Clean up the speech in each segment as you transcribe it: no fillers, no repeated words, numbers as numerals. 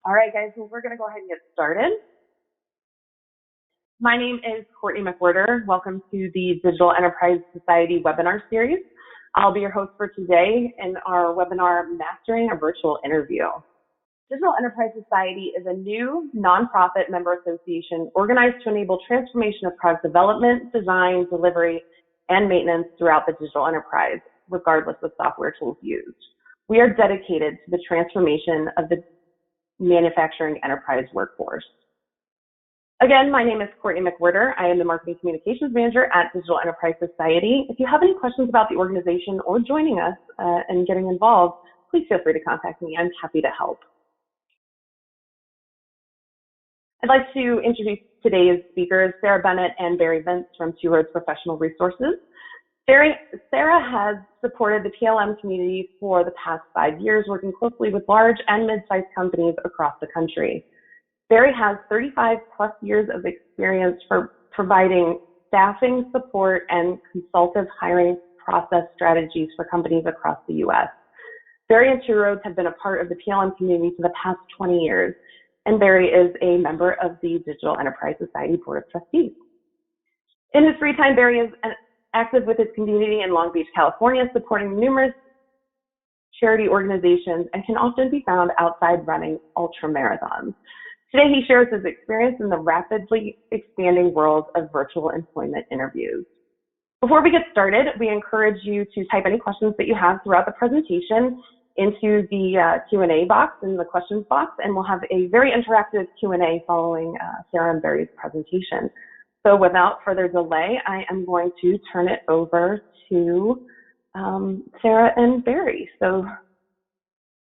All right, guys, so we're going to go ahead and get started. My name is Courtney McWhirter. Welcome to the Digital Enterprise Society webinar series. I'll be your host for today in our webinar, Mastering a Virtual Interview. Digital Enterprise Society is a new nonprofit member association organized to enable transformation of product development, design, delivery, and maintenance throughout the digital enterprise, regardless of software tools used. We are dedicated to the transformation of the manufacturing enterprise workforce. Again, my name is Courtney McWhirter. I am the Marketing Communications Manager at Digital Enterprise Society. If you have any questions about the organization or joining us and getting involved, please feel free to contact me. I'm happy to help. I'd like to introduce today's speakers, Sarah Bennett and Barry Vince from Two Roads Professional Resources. Sarah has supported the PLM community for the past 5 years, working closely with large and mid-sized companies across the country. Barry has 35 plus years of experience for providing staffing support and consultative hiring process strategies for companies across the U.S. Barry and Two Roads have been a part of the PLM community for the past 20 years, and Barry is a member of the Digital Enterprise Society Board of Trustees. In his free time, Barry is active with his community in Long Beach, California, supporting numerous charity organizations and can often be found outside running ultra marathons. Today, he shares his experience in the rapidly expanding world of virtual employment interviews. Before we get started, we encourage you to type any questions that you have throughout the presentation into the Q&A box in the questions box, and we'll have a very interactive Q&A following Sarah and Barry's presentation. So without further delay, I am going to turn it over to Sarah and Barry. So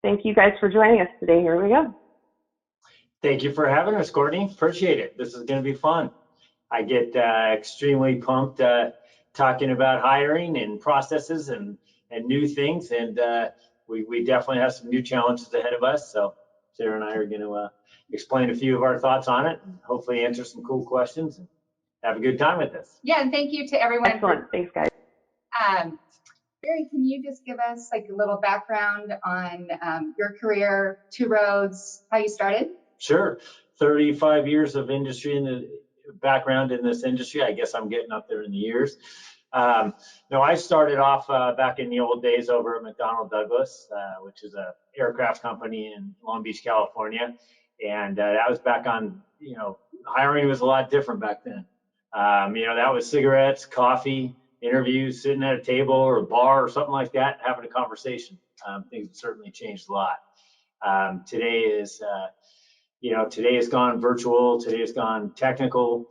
thank you guys for joining us today. Here we go. Thank you for having us, Courtney. Appreciate it. This is going to be fun. I get extremely pumped talking about hiring and processes and new things, and we definitely have some new challenges ahead of us. So Sarah and I are going to explain a few of our thoughts on it, and hopefully answer some cool questions and have a good time with this. Yeah, and thank you to everyone. Excellent. Thanks, guys. Barry, can you just give us like a little background on your career, Two Roads, how you started? Sure. 35 years of industry in the background in this industry. I guess I'm getting up there in the years. No, I started off back in the old days over at McDonnell Douglas, which is a aircraft company in Long Beach, California. And that was back on, hiring was a lot different back then. That was cigarettes, coffee, interviews, sitting at a table or a bar or something like that, having a conversation. Things have certainly changed a lot. Today has gone virtual. Today has gone technical.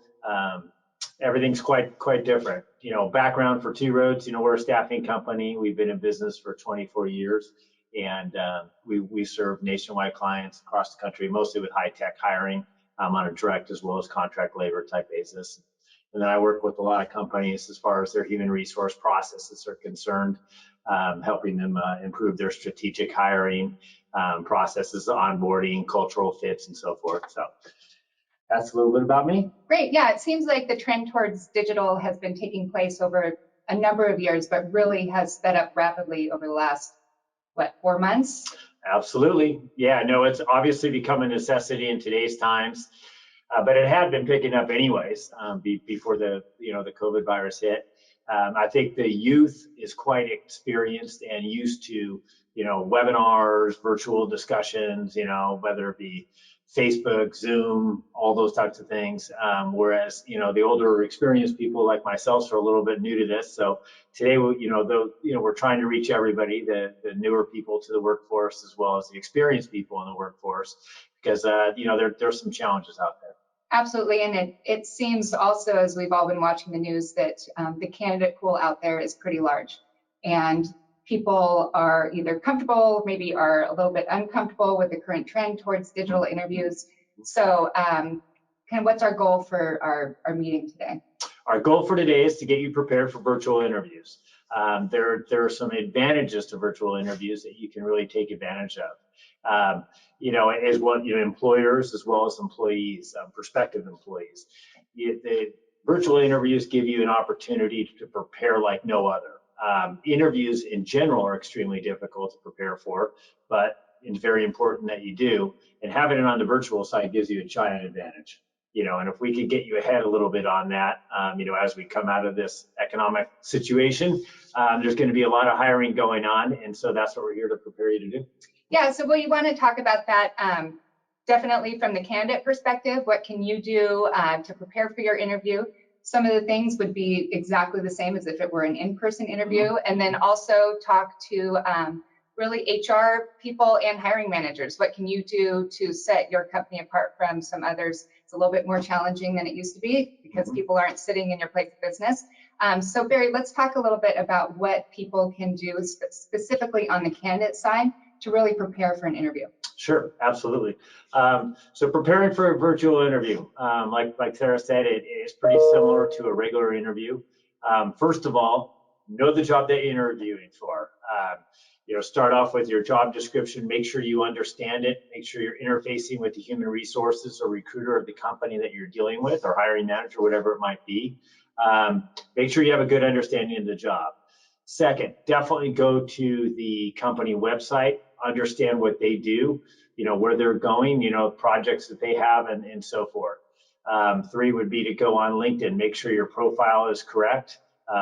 Everything's quite different. Background for Two Roads. We're a staffing company. We've been in business for 24 years, and we serve nationwide clients across the country, mostly with high-tech hiring on a direct as well as contract labor type basis. And then I work with a lot of companies as far as their human resource processes are concerned, helping them improve their strategic hiring processes, onboarding, cultural fits, and so forth. So that's a little bit about me. Great. Yeah, it seems like the trend towards digital has been taking place over a number of years, but really has sped up rapidly over the last, 4 months? Absolutely. Yeah, no, it's obviously become a necessity in today's times, but it had been picking up anyways before the COVID virus hit. I think the youth is quite experienced and used to, webinars, virtual discussions, whether it be Facebook, Zoom, all those types of things. Whereas, the older experienced people like myself are a little bit new to this. So today, we're trying to reach everybody, the newer people to the workforce, as well as the experienced people in the workforce, because, there's some challenges out there. Absolutely, and it seems also, as we've all been watching the news, that the candidate pool out there is pretty large, and people are either comfortable, maybe are a little bit uncomfortable with the current trend towards digital interviews. So, what's our goal for our meeting today? Our goal for today is to get you prepared for virtual interviews. There are some advantages to virtual interviews that you can really take advantage of. As well, employers as well as employees, prospective employees. The virtual interviews give you an opportunity to prepare like no other. Interviews in general are extremely difficult to prepare for, but it's very important that you do. And having it on the virtual side gives you a giant advantage. And if we could get you ahead a little bit on that, as we come out of this economic situation, there's going to be a lot of hiring going on. And so that's what we're here to prepare you to do. Yeah, so we want to talk about that definitely from the candidate perspective. What can you do to prepare for your interview? Some of the things would be exactly the same as if it were an in-person interview. And then also talk to really HR people and hiring managers. What can you do to set your company apart from some others? It's a little bit more challenging than it used to be because people aren't sitting in your place of business. So Barry, let's talk a little bit about what people can do specifically on the candidate side to really prepare for an interview. Sure, absolutely. So preparing for a virtual interview, like Sarah said, it is pretty similar to a regular interview. First of all, know the job that you're interviewing for. Start off with your job description, make sure you understand it, make sure you're interfacing with the human resources or recruiter of the company that you're dealing with, or hiring manager, whatever it might be. Make sure you have a good understanding of the job. Second, definitely go to the company website, understand what they do, where they're going, projects that they have, and so forth. 3 would be to go on LinkedIn, make sure your profile is correct.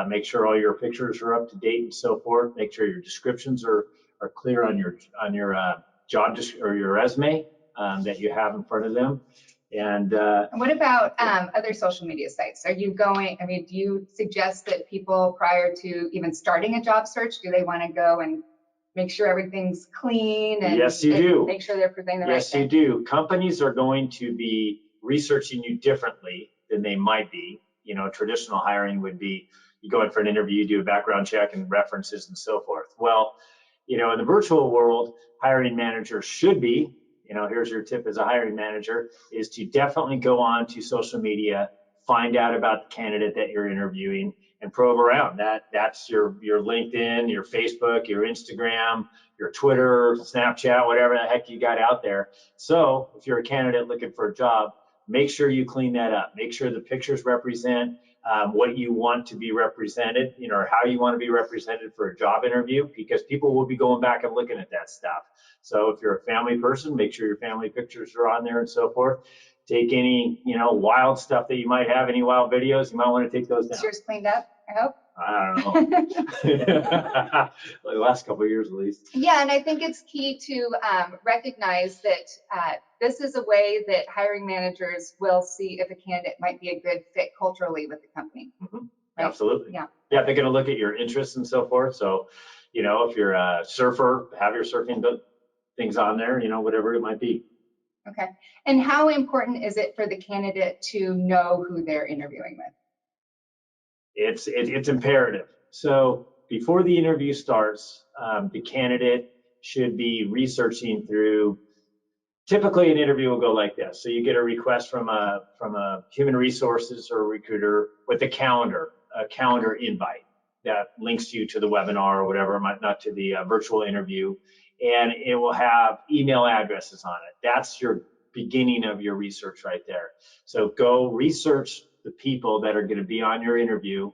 Make sure all your pictures are up to date and so forth. Make sure your descriptions are clear on your job or your resume that you have in front of them. And what about other social media sites? Are you going? I mean, do you suggest that people prior to even starting a job search, do they want to go and make sure everything's clean and, yes, you do. Make sure they're presenting the right Yes, thing? you do. Companies are going to be researching you differently than they might be. Traditional hiring would be you go in for an interview, you do a background check and references and so forth. Well, in the virtual world, hiring managers should be, here's your tip as a hiring manager, is to definitely go on to social media, find out about the candidate that you're interviewing and probe around. That's your LinkedIn, your Facebook, your Instagram, your Twitter, Snapchat, whatever the heck you got out there. So if you're a candidate looking for a job, make sure you clean that up. Make sure the pictures represent what you want to be represented, or how you want to be represented for a job interview, because people will be going back and looking at that stuff. So if you're a family person, make sure your family pictures are on there and so forth. Take any, wild stuff that you might have, any wild videos, you might want to take those down. Is yours cleaned up, I hope? I don't know. Like the last couple of years at least. Yeah, and I think it's key to recognize that this is a way that hiring managers will see if a candidate might be a good fit culturally with the company. Mm-hmm. Right? Absolutely. Yeah. Yeah, they're going to look at your interests and so forth. So, if you're a surfer, have your surfing things on there, whatever it might be. Okay. And how important is it for the candidate to know who they're interviewing with? It's imperative. So before the interview starts, the candidate should be researching through. Typically, an interview will go like this. So you get a request from a human resources or a recruiter with a calendar invite that links you to the webinar or whatever, not to the virtual interview, and it will have email addresses on it. That's your beginning of your research right there. So go research the people that are going to be on your interview.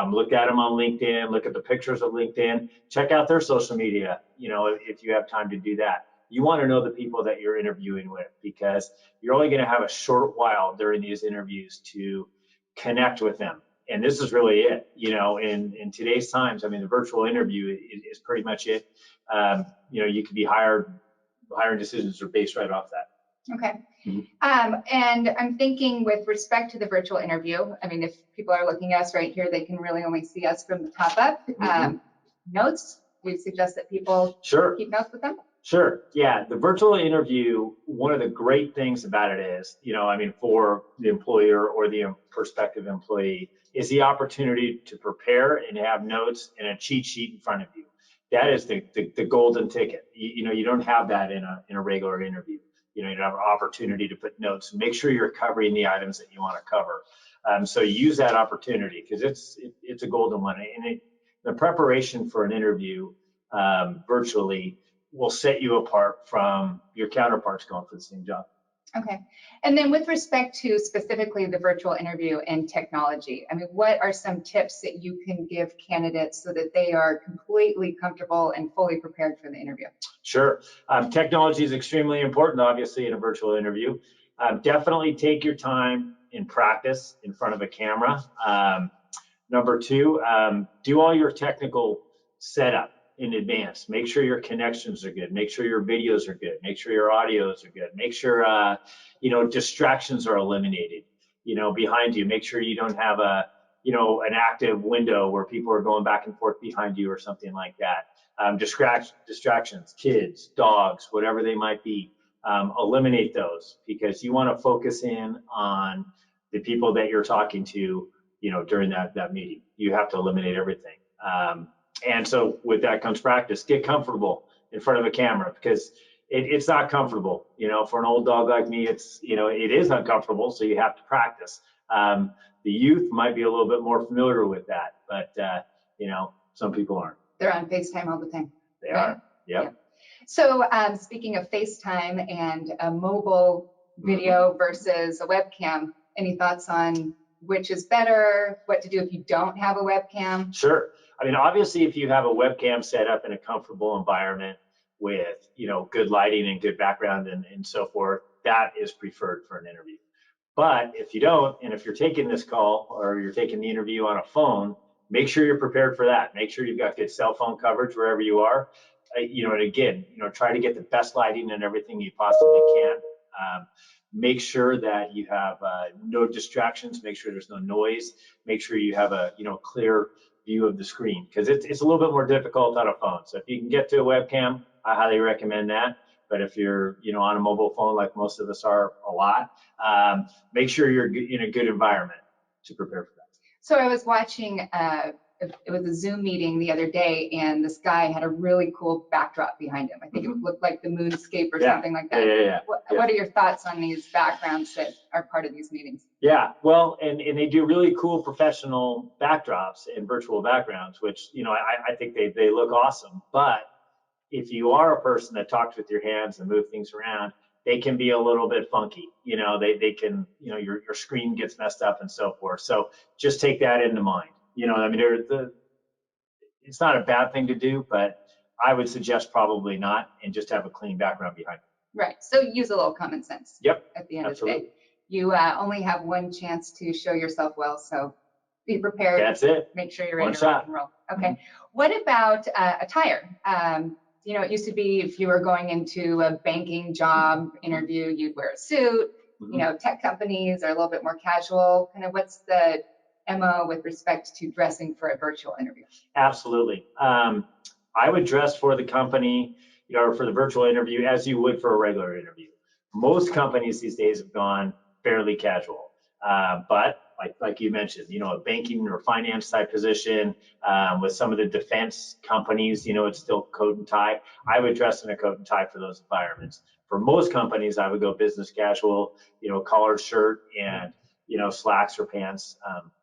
Look at them on LinkedIn, look at the pictures of LinkedIn, check out their social media, if you have time to do that. You want to know the people that you're interviewing with, because you're only going to have a short while during these interviews to connect with them. And this is really it, in today's times. I mean, the virtual interview is pretty much it. You could be hired, hiring decisions are based right off that. Okay. Mm-hmm. And I'm thinking with respect to the virtual interview, I mean, if people are looking at us right here, they can really only see us from the top up. Mm-hmm. Notes, we suggest that people keep notes with them. Sure. Yeah. The virtual interview, one of the great things about it is, for the employer or the prospective employee, is the opportunity to prepare and have notes and a cheat sheet in front of you. That is the golden ticket. You don't have that in a regular interview. You have an opportunity to put notes and make sure you're covering the items that you want to cover. So use that opportunity, because it's a golden one. And the preparation for an interview virtually will set you apart from your counterparts going for the same job. Okay. And then with respect to specifically the virtual interview and technology, I mean, what are some tips that you can give candidates so that they are completely comfortable and fully prepared for the interview? Sure. Technology is extremely important, obviously, in a virtual interview. Definitely take your time in practice in front of a camera. Number two, do all your technical setup in advance. Make sure your connections are good. Make sure your videos are good. Make sure your audios are good. Make sure, distractions are eliminated, behind you. Make sure you don't have an active window where people are going back and forth behind you or something like that. Distractions, kids, dogs, whatever they might be, eliminate those because you want to focus in on the people that you're talking to, during that meeting. You have to eliminate everything. And so with that comes practice. Get comfortable in front of a camera because it's not comfortable. For an old dog like me, it is uncomfortable, so you have to practice. The youth might be a little bit more familiar with that, but some people aren't. They're on FaceTime all the time. They are. Yep. Yeah. So speaking of FaceTime and a mobile video versus a webcam, any thoughts on which is better, what to do if you don't have a webcam? Sure. I mean, obviously, if you have a webcam set up in a comfortable environment with, good lighting and good background and so forth, that is preferred for an interview. But if you don't, and if you're taking this call or you're taking the interview on a phone, make sure you're prepared for that. Make sure you've got good cell phone coverage wherever you are. And again, try to get the best lighting and everything you possibly can. Make sure that you have no distractions. Make sure there's no noise. Make sure you have a clear view of the screen because it's a little bit more difficult on a phone. So if you can get to a webcam, I highly recommend that. But if you're on a mobile phone like most of us are a lot, make sure you're in a good environment to prepare for that. So I was watching, it was a Zoom meeting the other day, and this guy had a really cool backdrop behind him. I think it looked like the moonscape or something like that. Yeah. What are your thoughts on these backgrounds that are part of these meetings? Yeah, well, and they do really cool professional backdrops and virtual backgrounds, which, I think they look awesome. But if you are a person that talks with your hands and move things around, they can be a little bit funky. They can, your screen gets messed up and so forth. So just take that into mind. It's not a bad thing to do, but I would suggest probably not and just have a clean background behind you. Right. So use a little common sense. Yep. At the end Absolutely. of the day. You only have one chance to show yourself well. So be prepared. That's it. Make sure you're ready One to rock shot. and roll. Okay. What about attire? It used to be if you were going into a banking job interview, you'd wear a suit. Tech companies are a little bit more casual. Kind of what's the MO with respect to dressing for a virtual interview? Absolutely. I would dress for the company, or for the virtual interview as you would for a regular interview. Most companies these days have gone fairly casual. But like you mentioned, a banking or finance type position, with some of the defense companies, it's still coat and tie. I would dress in a coat and tie for those environments. For most companies, I would go business casual, collared shirt and, slacks or pants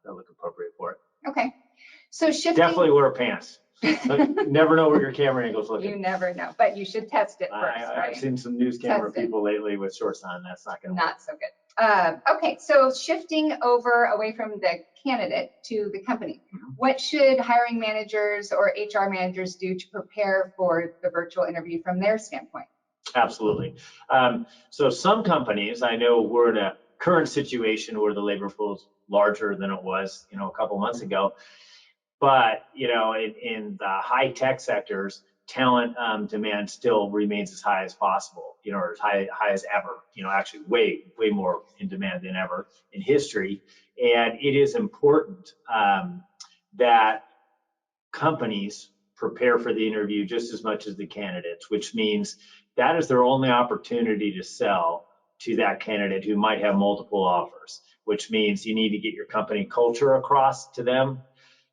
that look appropriate for it. Okay. So shifting. Definitely wear pants. Never know where your camera angle's looking. You never know, but you should test it first, right? I've seen some news camera people lately with shorts on. That's not going to work. Not so good. Okay, so shifting over away from the candidate to the company, what should hiring managers or HR managers do to prepare for the virtual interview from their standpoint? Absolutely. So some companies, I know we're in a current situation where the labor pool is larger than it was, a couple months ago. But, in the high tech sectors, talent demand still remains as high as possible, or as high as ever, actually way more in demand than ever in history. And it is important that companies prepare for the interview just as much as the candidates, which means that is their only opportunity to sell to that candidate who might have multiple offers, which means you need to get your company culture across to them.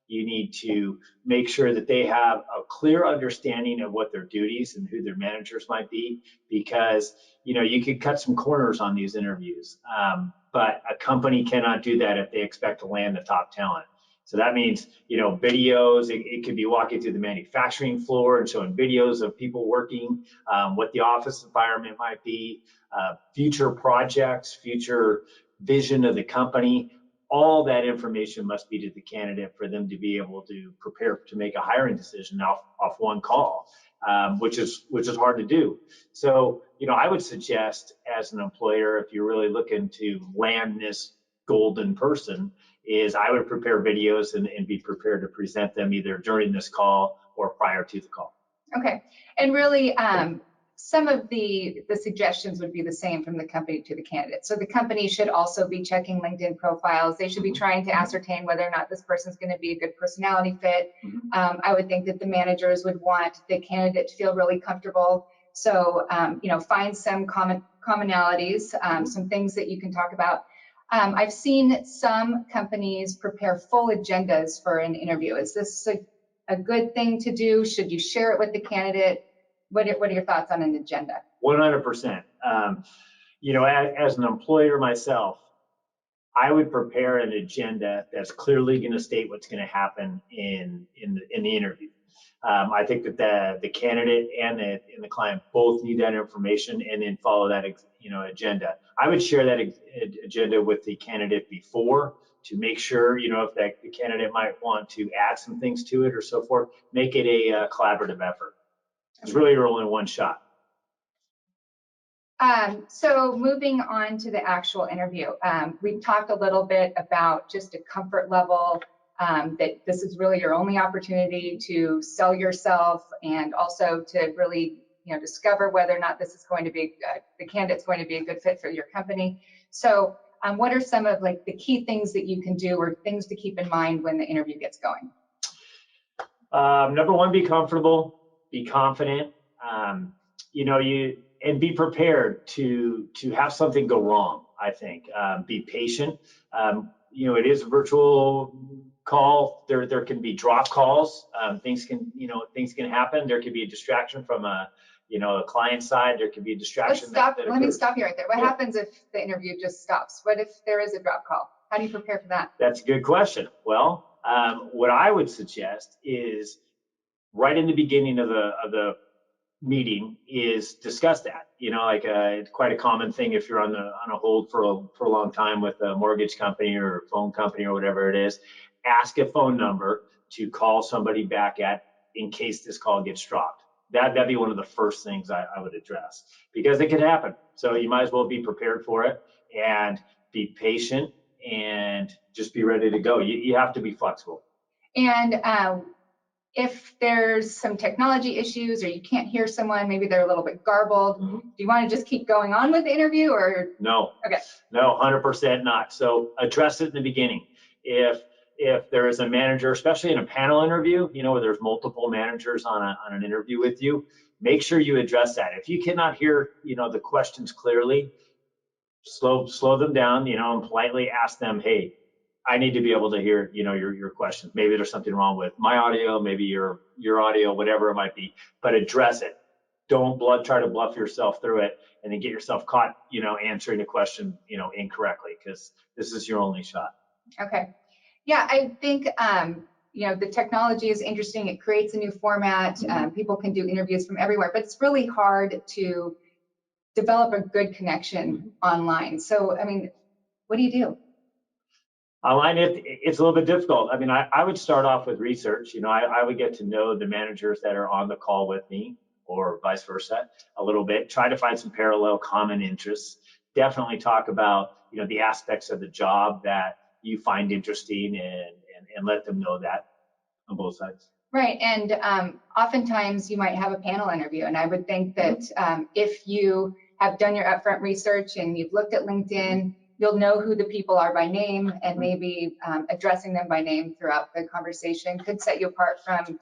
You need to make sure that they have a clear understanding of what their duties and who their managers might be, because you could cut some corners on these interviews, but a company cannot do that if they expect to land the top talent. So that means, videos. It could be walking through the manufacturing floor and showing videos of people working, what the office environment might be, future projects, future vision of the company. All that information must be to the candidate for them to be able to prepare to make a hiring decision off one call, which is hard to do. So, I would suggest as an employer, if you're really looking to land this golden person, is I would prepare videos and be prepared to present them either during this call or prior to the call. Okay, and really, some of the suggestions would be the same from the company to the candidate. So the company should also be checking LinkedIn profiles. They should be trying to ascertain whether or not this person's going to be a good personality fit. I would think that the managers would want the candidate to feel really comfortable. So, find some commonalities, some things that you can talk about. I've seen some companies prepare full agendas for an interview. Is this a good thing to do? Should you share it with the candidate? What are your thoughts on an agenda? 100%. As an employer myself, I would prepare an agenda that's clearly going to state what's going to happen in the interview. I think that the candidate and the client both need that information and then follow that agenda. I would share that agenda with the candidate before to make sure, if the candidate might want to add some things to it or so forth, make it a collaborative effort. It's really your only one shot. So moving on to the actual interview, we've talked a little bit about just a comfort level, that this is really your only opportunity to sell yourself and also to really, discover whether or not this is going to be, the candidate's going to be a good fit for your company. So what are some of the key things that you can do or things to keep in mind when the interview gets going? Number one, be comfortable, be confident, and be prepared to have something go wrong. I think be patient. It is a virtual call. There can be drop calls. Things can happen. There could be a distraction from a client side. There could be a distraction. Let me stop you right there. What happens if the interview just stops? What if there is a drop call? How do you prepare for that? That's a good question. Well, what I would suggest is right in the beginning of the meeting is discuss that. It's quite a common thing if you're on a hold for a long time with a mortgage company or phone company or whatever it is. Ask a phone number to call somebody back at in case this call gets dropped. That'd be one of the first things I would address, because it could happen. So you might as well be prepared for it and be patient and just be ready to go. You have to be flexible. And if there's some technology issues or you can't hear someone, maybe they're a little bit garbled, do you want to just keep going on with the interview or? No. Okay. No, 100% not. So address it in the beginning. If there is a manager, especially in a panel interview, where there's multiple managers on an interview with you, make sure you address that. If you cannot hear, the questions clearly, slow them down, and politely ask them, hey, I need to be able to hear, your questions. Maybe there's something wrong with my audio, maybe your audio, whatever it might be, but address it. Don't try to bluff yourself through it and then get yourself caught, answering a question, incorrectly, because this is your only shot. Okay. Yeah, I think, the technology is interesting. It creates a new format. People can do interviews from everywhere, but it's really hard to develop a good connection online. So, what do you do? Online, it's a little bit difficult. I would start off with research. I would get to know the managers that are on the call with me, or vice versa, a little bit. Try to find some parallel common interests. Definitely talk about, the aspects of the job that you find interesting, and let them know that on both sides. Right, and oftentimes you might have a panel interview, and I would think that if you have done your upfront research and you've looked at LinkedIn, you'll know who the people are by name, and maybe addressing them by name throughout the conversation could set you apart from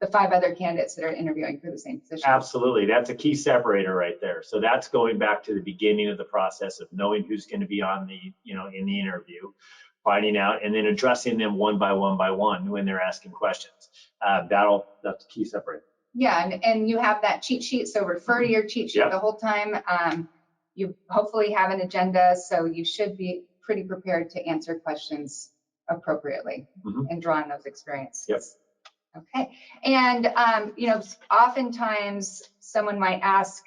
the 5 other candidates that are interviewing for the same position. Absolutely, that's a key separator right there. So that's going back to the beginning of the process of knowing who's going to be on the, in the interview, finding out, and then addressing them one by one when they're asking questions. That's the key separator. Yeah, and you have that cheat sheet, so refer to your cheat sheet the whole time. You hopefully have an agenda, so you should be pretty prepared to answer questions appropriately and draw on those experiences. Yep. Okay. And, oftentimes someone might ask,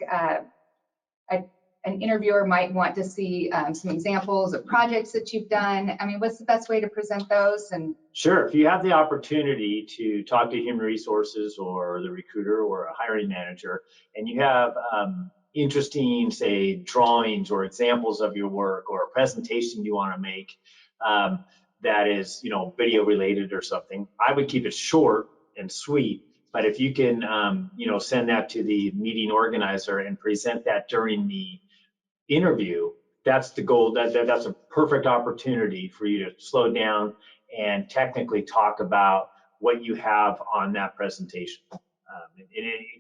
an interviewer might want to see some examples of projects that you've done. I mean, what's the best way to present those? And sure, if you have the opportunity to talk to human resources or the recruiter or a hiring manager, and you have interesting, say, drawings or examples of your work or a presentation you want to make that is, video related or something, I would keep it short and sweet. But if you can, send that to the meeting organizer and present that during the interview, that's the goal. That's a perfect opportunity for you to slow down and technically talk about what you have on that presentation.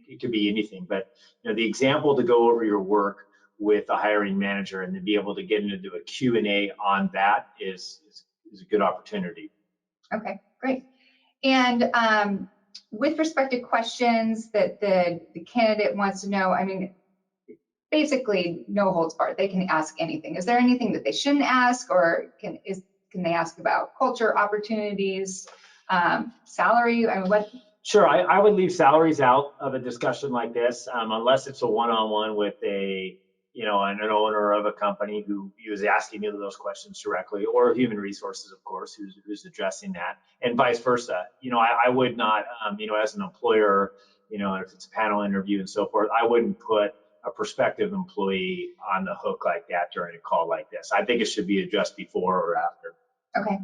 It could be anything, but the example to go over your work with a hiring manager and to be able to get into a Q&A on that is a good opportunity. Okay, great. And with respect to questions that the candidate wants to know, I mean, basically no holds barred. They can ask anything. Is there anything that they shouldn't ask, or can they ask about culture, opportunities, salary? I mean, what? Sure, I would leave salaries out of a discussion like this, unless it's a one-on-one with an owner of a company who is asking you those questions directly, or human resources, of course, who's addressing that, and vice versa. I would not, as an employer, if it's a panel interview and so forth, I wouldn't put a prospective employee on the hook like that during a call like this. I think it should be addressed before or after. Okay.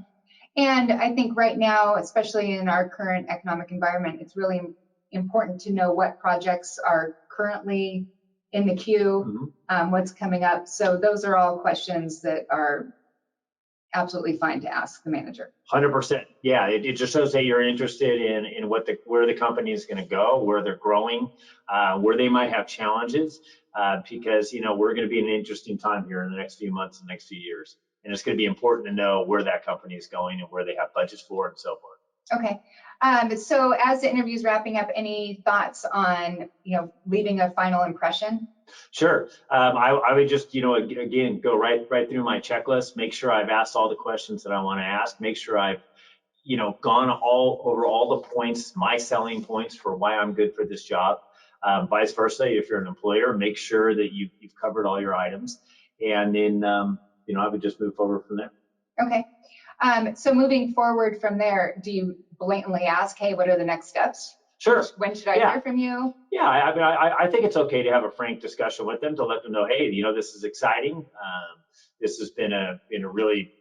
And I think right now, especially in our current economic environment, it's really important to know what projects are currently in the queue, what's coming up. So those are all questions that are absolutely fine to ask the manager. 100%. Yeah, it just shows that you're interested in where the company is going to go, where they're growing, where they might have challenges, because we're going to be in an interesting time here in the next few months and next few years, and it's going to be important to know where that company is going and where they have budgets for and so forth. Okay. So as the interview is wrapping up, any thoughts on leaving a final impression? Sure. I would just, again, go right through my checklist, make sure I've asked all the questions that I want to ask, make sure I've, gone over all the points, my selling points for why I'm good for this job. Vice versa, if you're an employer, make sure that you've covered all your items. And then, I would just move forward from there. Okay. So moving forward from there, do you blatantly ask, hey, what are the next steps? Sure. When should I hear from you? Yeah, I think it's okay to have a frank discussion with them to let them know, hey, this is exciting. This has been a really,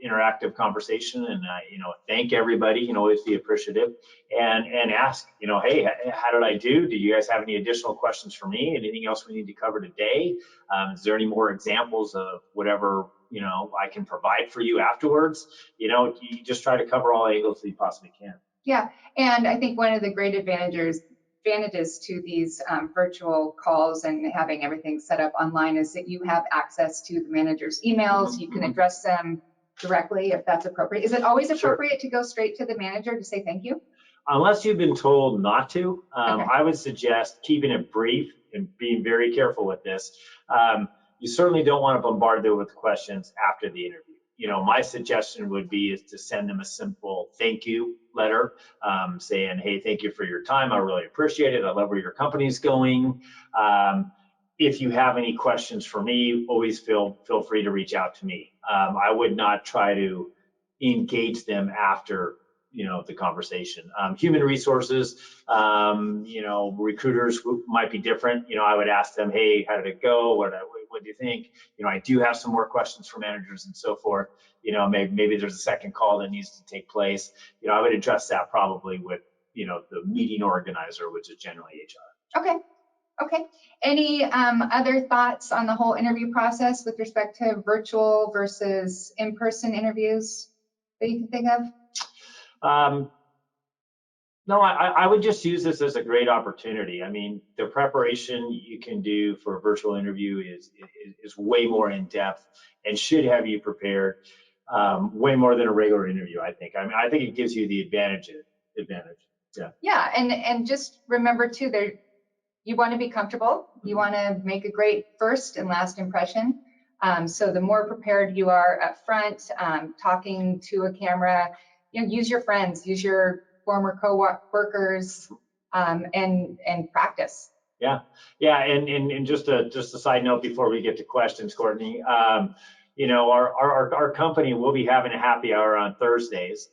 interactive conversation, and thank everybody. Always be appreciative and ask, hey, how did I do? Do you guys have any additional questions for me? Anything else we need to cover today? Is there any more examples of whatever I can provide for you afterwards? You just try to cover all angles that you possibly can. Yeah, and I think one of the great advantages to these virtual calls and having everything set up online is that you have access to the manager's emails. You can address them directly if that's appropriate. Is it always appropriate to go straight to the manager to say thank you? Unless you've been told not to, Okay. I would suggest keeping it brief and being very careful with this. You certainly don't want to bombard them with questions after the interview. My suggestion would be is to send them a simple thank you letter, saying, hey, thank you for your time. I really appreciate it. I love where your company's going. If you have any questions for me, always feel free to reach out to me. I would not try to engage them after the conversation. Human resources, recruiters might be different. I would ask them, hey, how did it go? What do you think? I do have some more questions for managers and so forth. Maybe there's a second call that needs to take place. I would address that probably with, the meeting organizer, which is generally HR. Okay. Any other thoughts on the whole interview process with respect to virtual versus in-person interviews that you can think of? No, I would just use this as a great opportunity. I mean, the preparation you can do for a virtual interview is way more in depth and should have you prepared way more than a regular interview, I think. I mean, I think it gives you the advantage. Yeah. Yeah, and just remember too, you want to be comfortable. You want to make a great first and last impression. So the more prepared you are up front, talking to a camera, use your friends, use your former co-workers, and practice. Yeah, and just a side note before we get to questions, Courtney. Our company will be having a happy hour on Thursdays,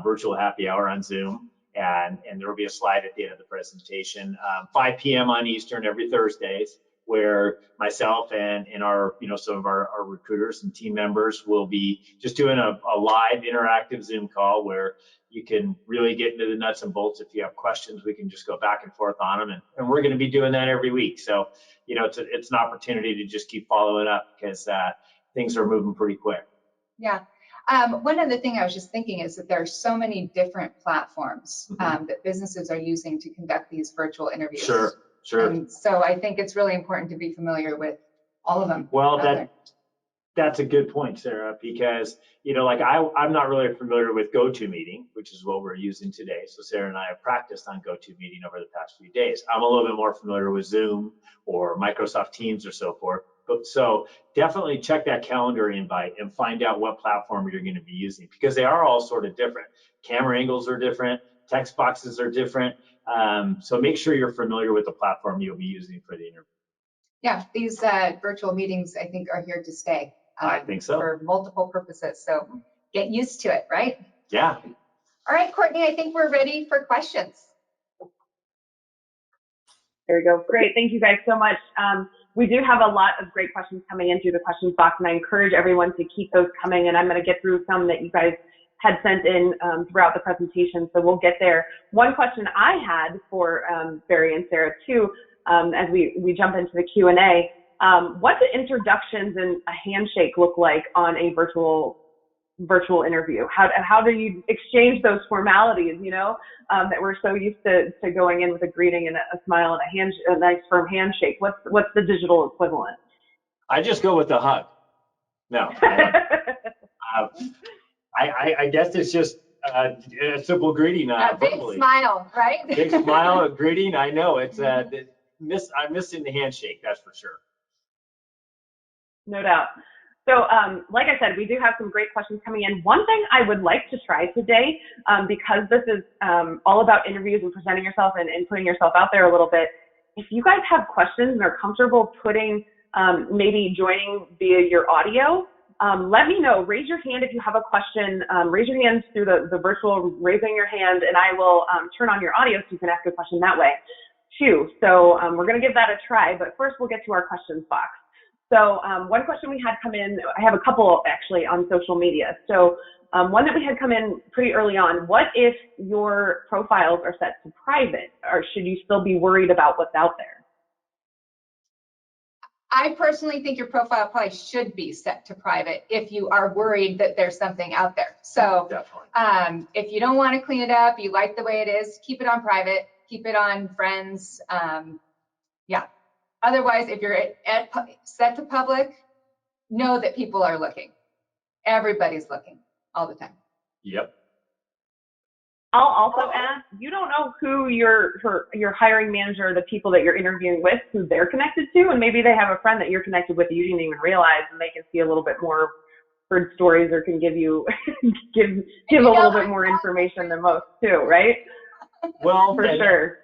virtual happy hour on Zoom, and there will be a slide at the end of the presentation, 5 p.m. on Eastern every Thursdays, where myself and our some of our recruiters and team members will be just doing a live interactive Zoom call where you can really get into the nuts and bolts. If you have questions, we can just go back and forth on them, and we're going to be doing that every week. So it's an opportunity to just keep following up because things are moving pretty quick. Yeah. One other thing I was just thinking is that there are so many different platforms that businesses are using to conduct these virtual interviews. Sure. And so I think it's really important to be familiar with all of them. Well, that's a good point, Sarah, because I'm not really familiar with GoToMeeting, which is what we're using today. So Sarah and I have practiced on GoToMeeting over the past few days. I'm a little bit more familiar with Zoom or Microsoft Teams or so forth. So definitely check that calendar invite and find out what platform you're going to be using, because they are all sort of different. Camera angles are different, text boxes are different. So make sure you're familiar with the platform you'll be using for the interview. Yeah, these virtual meetings, I think, are here to stay. I think so. For multiple purposes. So get used to it, right? Yeah. All right, Courtney, I think we're ready for questions. There we go. Great. Thank you guys so much. We do have a lot of great questions coming in through the questions box, and I encourage everyone to keep those coming. And I'm going to get through some that you guys had sent in throughout the presentation, so we'll get there. One question I had for Barry and Sarah too, as we jump into the Q&A, what do introductions and a handshake look like on a virtual interview? How do you exchange those formalities, that we're so used to going in with a greeting and a smile and a nice firm handshake? What's the digital equivalent? I just go with the hug. No. I guess it's just a simple greeting. A big smile, right? Big smile, a greeting. I know it's I'm missing the handshake. That's for sure. No doubt. So, like I said, we do have some great questions coming in. One thing I would like to try today, because this is all about interviews and presenting yourself and putting yourself out there a little bit. If you guys have questions and are comfortable putting, maybe joining via your audio, let me know. Raise your hand if you have a question. Raise your hands through the virtual raising your hand, and I will turn on your audio so you can ask a question that way too. So we're going to give that a try, but first we'll get to our questions box. So one question we had come in, I have a couple actually on social media. So one that we had come in pretty early on, what if your profiles are set to private, or should you still be worried about what's out there? I personally think your profile probably should be set to private if you are worried that there's something out there. So if you don't want to clean it up, you like the way it is, keep it on private, keep it on friends. Yeah. Otherwise, if you're set to public, know that people are looking. Everybody's looking all the time. Yep. I'll also add, you don't know who your hiring manager or the people that you're interviewing with, who they're connected to, and maybe they have a friend that you're connected with that you didn't even realize, and they can see a little bit more heard stories or can give you give a little bit more information than most too, right? Well, for sure.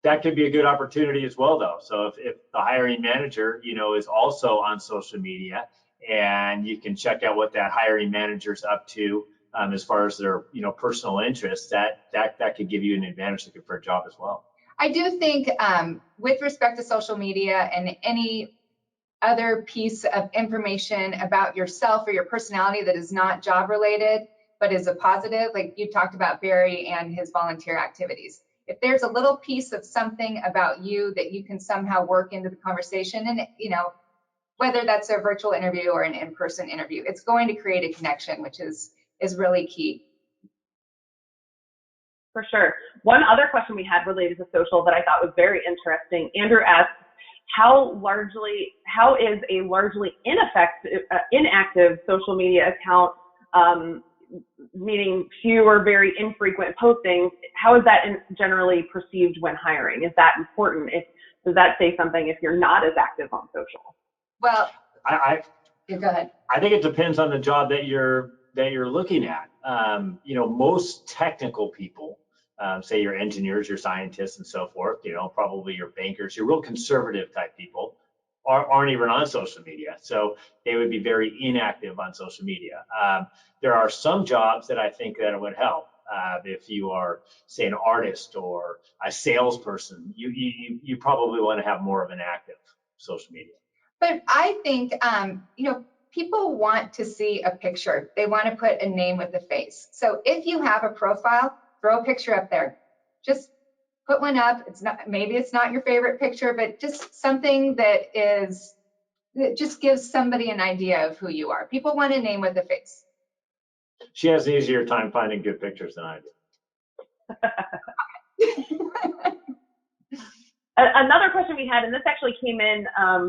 That could be a good opportunity as well, though. So if the hiring manager, is also on social media, and you can check out what that hiring manager's up to as far as their, personal interests, that could give you an advantage looking for a job as well. I do think with respect to social media and any other piece of information about yourself or your personality that is not job related, but is a positive, like you talked about Barry and his volunteer activities. If there's a little piece of something about you that you can somehow work into the conversation, and whether that's a virtual interview or an in-person interview, it's going to create a connection, which is really key. For sure. One other question we had related to social that I thought was very interesting. Andrew asked, how is a largely inactive social media account, meaning few or very infrequent postings, how is that generally perceived when hiring? Is that important? Does that say something if you're not as active on social? Well, Yeah, go ahead. I think it depends on the job that you're looking at. Most technical people, say your engineers, your scientists, and so forth, probably your bankers, your real conservative type people, aren't even on social media. So they would be very inactive on social media. There are some jobs that I think that it would help. If you are, say, an artist or a salesperson, you probably want to have more of an active social media. But I think, people want to see a picture. They want to put a name with a face. So if you have a profile, throw a picture up there. Just put one up. Maybe it's not your favorite picture, but just something that just gives somebody an idea of who you are. People want a name with a face. She has an easier time finding good pictures than I do. Another question we had, and this actually came in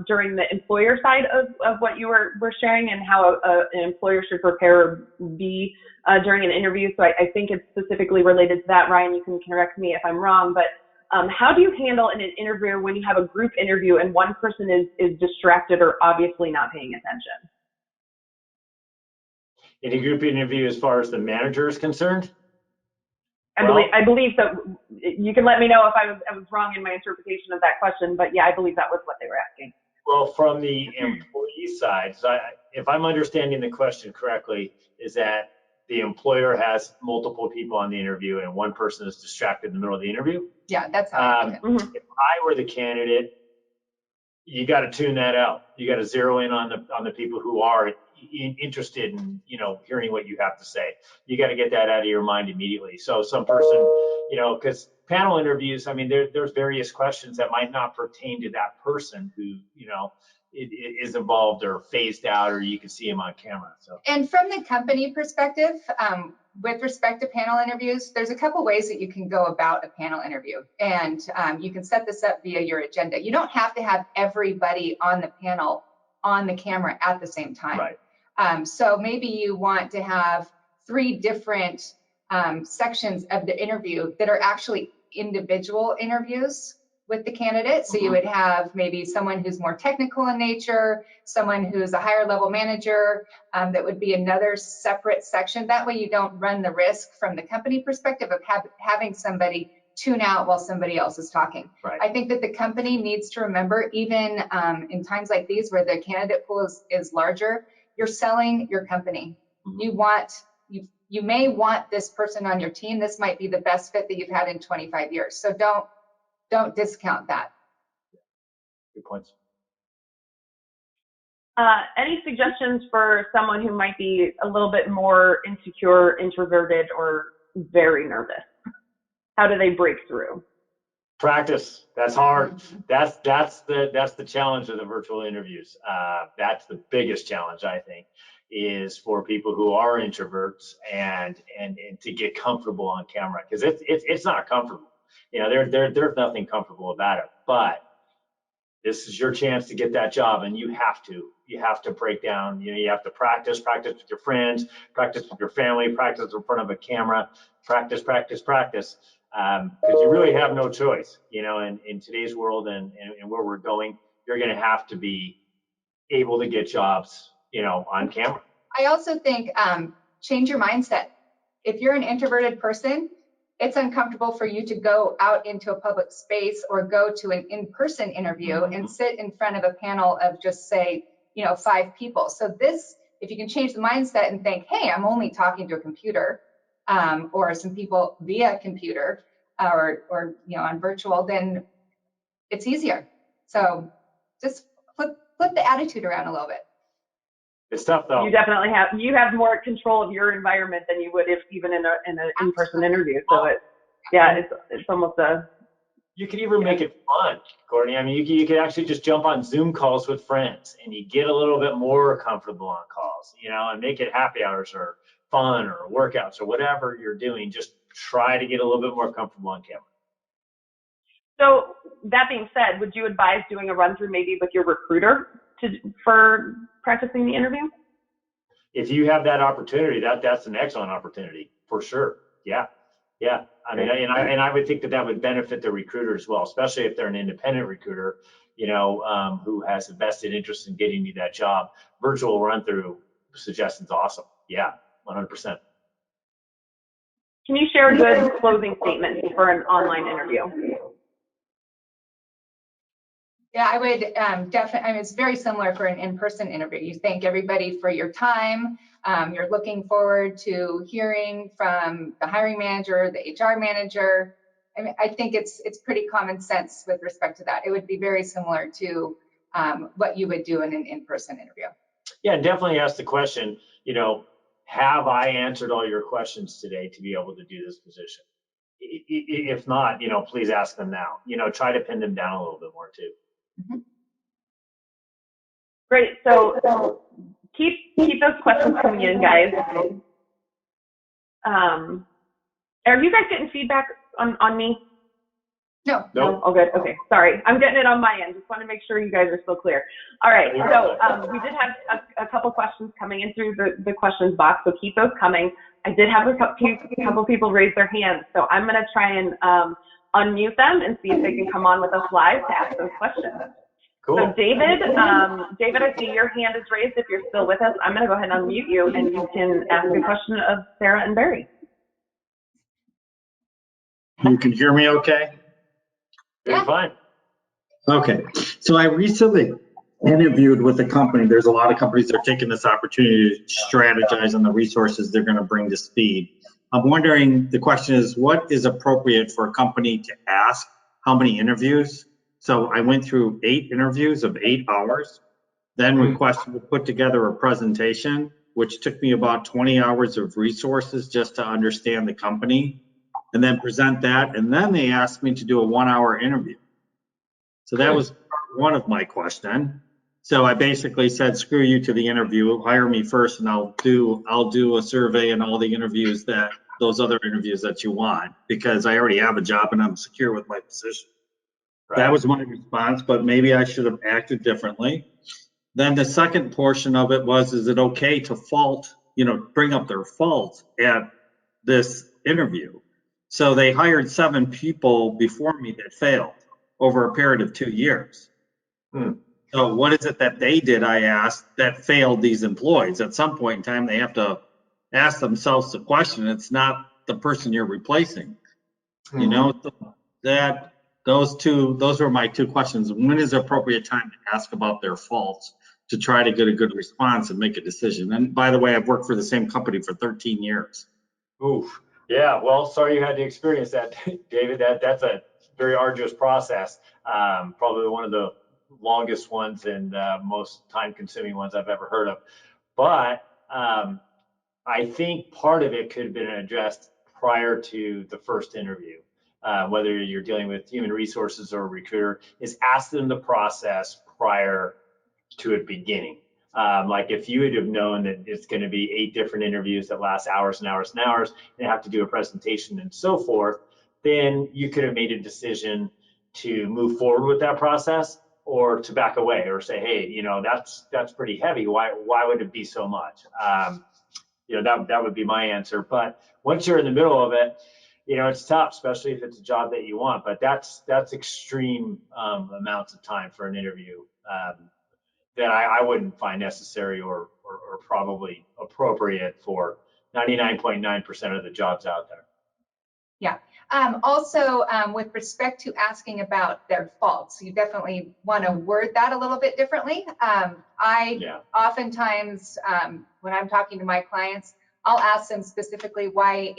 during the employer side of what you were sharing and how an employer should prepare during an interview. So I think it's specifically related to that. Ryan, you can correct me if I'm wrong, but how do you handle in an interview when you have a group interview and one person is distracted or obviously not paying attention? In a group interview, as far as the manager is concerned? I believe so. You can let me know if I was wrong in my interpretation of that question, but yeah, I believe that was what they were asking. Well, from the employee side, so if I'm understanding the question correctly, is that the employer has multiple people on the interview and one person is distracted in the middle of the interview? Yeah, that's how If I were the candidate, you got to tune that out. You got to zero in on the people who are interested in hearing what you have to say. You got to get that out of your mind immediately. So some person, because panel interviews, I mean, there's various questions that might not pertain to that person who is involved or phased out, or you can see him on camera. So, and from the company perspective, with respect to panel interviews, there's a couple ways that you can go about a panel interview, and you can set this up via your agenda. You don't have to have everybody on the panel on the camera at the same time. Right. So maybe you want to have 3 different sections of the interview that are actually individual interviews with the candidate. So you would have maybe someone who's more technical in nature, someone who's a higher level manager, that would be another separate section. That way you don't run the risk from the company perspective of having somebody tune out while somebody else is talking. Right. I think that the company needs to remember, even in times like these where the candidate pool is larger, you're selling your company. You may want this person on your team. This might be the best fit that you've had in 25 years. So don't discount that. Good points. Any suggestions for someone who might be a little bit more insecure, introverted, or very nervous? How do they break through? Practice. That's hard. That's the challenge of the virtual interviews. That's the biggest challenge, I think, is for people who are introverts and to get comfortable on camera, because it's not comfortable. There's nothing comfortable about it. But this is your chance to get that job, and you have to break down. You have to practice with your friends, practice with your family, practice in front of a camera, practice. Because you really have no choice, in today's world and where we're going. You're going to have to be able to get jobs, on camera. I also think change your mindset. If you're an introverted person, it's uncomfortable for you to go out into a public space or go to an in-person interview and sit in front of a panel of just say, 5 people. So if you can change the mindset and think, hey, I'm only talking to a computer, or some people via computer, or on virtual, then it's easier. So just flip the attitude around a little bit. It's tough though. You definitely have more control of your environment than you would if even in an in-person interview. So it's almost a. You can even make it fun, Courtney. I mean, you could actually just jump on Zoom calls with friends, and you get a little bit more comfortable on calls, and make it happy hours or fun or workouts or whatever you're doing. Just try to get a little bit more comfortable on camera. So that being said, would you advise doing a run through maybe with your recruiter for practicing the interview? If you have that opportunity, that's an excellent opportunity for sure. Yeah. I mean, and I would think that would benefit the recruiter as well, especially if they're an independent recruiter. who has a vested interest in getting you that job. Virtual run-through suggestion's awesome. Yeah, 100%. Can you share a good closing statement for an online interview? Yeah, I would definitely, I mean, it's very similar for an in-person interview. You thank everybody for your time. You're looking forward to hearing from the hiring manager, the HR manager. I mean, I think it's pretty common sense with respect to that. It would be very similar to what you would do in an in-person interview. Yeah, and definitely ask the question, have I answered all your questions today to be able to do this position? If not, please ask them now. Try to pin them down a little bit more too. Mm-hmm. Great. So keep those questions coming in, guys. Are you guys getting feedback on me? No. Nope. Oh, good. Okay. Sorry. I'm getting it on my end. Just want to make sure you guys are still clear. All right. So we did have a couple questions coming in through the questions box, so keep those coming. I did have a couple people raise their hands, so I'm going to try and unmute them and see if they can come on with us live to ask those questions. Cool. So David, I see your hand is raised. If you're still with us, I'm going to go ahead and unmute you, and you can ask a question of Sarah and Barry. You can hear me okay? You're fine. Okay, so I recently interviewed with a company. There's a lot of companies that are taking this opportunity to strategize on the resources they're going to bring to speed. I'm wondering, the question is, what is appropriate for a company to ask? How many interviews? So I went through 8 interviews of 8 hours, then requested to put together a presentation, which took me about 20 hours of resources just to understand the company, and then present that. And then they asked me to do a 1-hour interview. So that was one of my question. So I basically said, screw you to the interview, hire me first, and I'll do a survey and all the interviews those other interviews that you want, because I already have a job and I'm secure with my position. Right. That was my response, but maybe I should have acted differently. Then the second portion of it was, is it okay to bring up their fault at this interview? So they hired 7 people before me that failed over a period of 2 years. So what is it that they did, I asked, that failed these employees? At some point in time, they have to ask themselves the question. It's not the person you're replacing. Those were my 2 questions. When is the appropriate time to ask about their faults to try to get a good response and make a decision? And by the way, I've worked for the same company for 13 years. Oof. Yeah, well, sorry you had to experience that, David. That's a very arduous process. Probably one of the longest ones and most time-consuming ones I've ever heard of. But I think part of it could have been addressed prior to the first interview. Whether you're dealing with human resources or a recruiter, is ask them the process prior to it beginning. Like if you would have known that it's going to be 8 different interviews that last hours and hours and hours, and have to do a presentation and so forth, then you could have made a decision to move forward with that process or to back away or say, hey, that's pretty heavy. Why would it be so much? That would be my answer. But once you're in the middle of it, it's tough, especially if it's a job that you want. But that's extreme amounts of time for an interview that I wouldn't find necessary or probably appropriate for 99.9% of the jobs out there. Yeah. Also, with respect to asking about their faults, you definitely want to word that a little bit differently. Oftentimes, when I'm talking to my clients, I'll ask them specifically why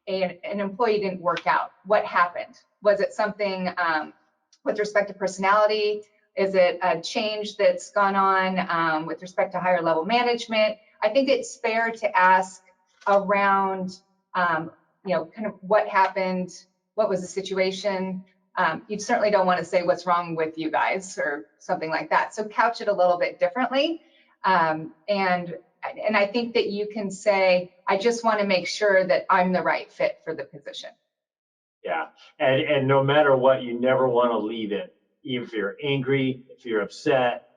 an employee didn't work out. What happened? Was it something with respect to personality? Is it a change that's gone on with respect to higher level management? I think it's fair to ask around kind of what happened, what was the situation. You certainly don't want to say what's wrong with you guys or something like that. So couch it a little bit differently. And I think that you can say, I just want to make sure that I'm the right fit for the position. Yeah, and no matter what, you never want to leave it. Even if you're angry, if you're upset,